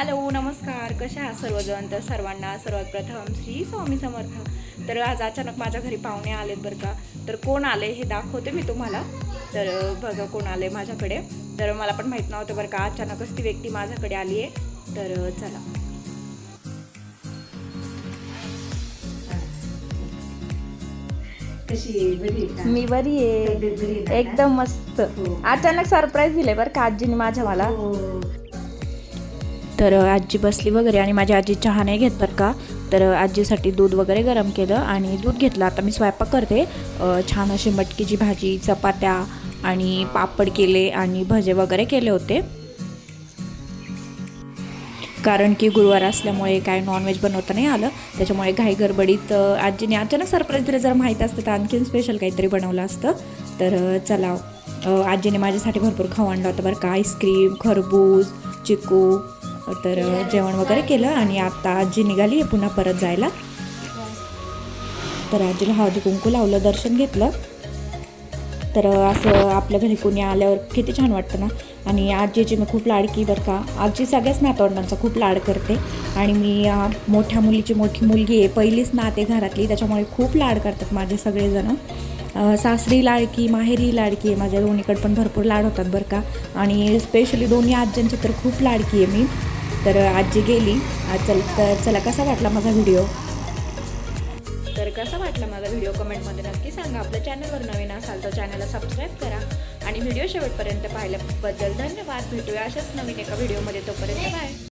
Hello नमस्कार, कशा आहात सर्वजण. तर सर्वांना सर्वात प्रथम श्री स्वामी समर्थ. तर आज अचानक माझ्या घरी पाहुणे आलेत बरं का. तर कोण आले हे दाखवते मी तुम्हाला. तर बघा कोण आले माझ्याकडे. तर मला पण माहीत नव्हतं बरं का, अचानकच ती व्यक्ती माझ्याकडे आली आहे. तर चला. मी बरी आहे, एकदम मस्त. अचानक सरप्राईज दिले बरं का आजीने माझ्या मला. तर आजी बसली वगैरे आणि माझी आजी चहा नाही घेत बरं का. तर आजीसाठी दूध वगैरे गरम केलं आणि दूध घेतलं. आता मी स्वयंपाक करते. छान अशी मटकीची भाजी, चपात्या आणि पापड केले आणि भजे वगैरे केले होते. कारण की गुरुवार असल्यामुळे काय नॉनव्हेज बनवता नाही आलं, त्याच्यामुळे घाई गडबडीत आजीने अचानक सरप्राईज दिलं. जर माहीत असतं तर आणखीन स्पेशल काहीतरी बनवलं असतं. तर चला, आजीने माझ्यासाठी भरपूर खाऊ आणलं होतं बरं का. आईस्क्रीम, खरबूज, चिकू. तर जेवण वगैरे केलं आणि आता आजी निघाली आहे पुन्हा परत जायला. तर आजीला हळदी कुंकू लावलं, दर्शन घेतलं. तर असं आपल्या घरी कोणी आल्यावर किती छान वाटतं ना. आणि आजीची मी खूप लाडकी बरं का. आजी सगळ्याच नातवंडांचा खूप लाड करते. आणि मी मोठ्या मुलीची मोठी मुलगी आहे, पहिलीच नाते घरातली, त्याच्यामुळे खूप लाड करतात माझे सगळेजण. सासरी लाडकी, माहेरी लाडकी आहे. माझ्या दोन्हीकडे पण भरपूर लाड होतात बरं का. आणि स्पेशली दोन्ही आज्यांची तर खूप लाडकी आहे मी. तर आजी गेली. चला कसा वाटला माझा व्हिडिओ. तर कसा वाटला माझा व्हिडिओ कमेंटमध्ये नक्की सांगा. आपल्या चॅनलवर नवीन असाल तर चॅनलला सबस्क्राईब करा. आणि व्हिडिओ शेवटपर्यंत पाहिल्याबद्दल धन्यवाद. भेटूया अशाच नवीन एका व्हिडिओमध्ये. तोपर्यंत बाय.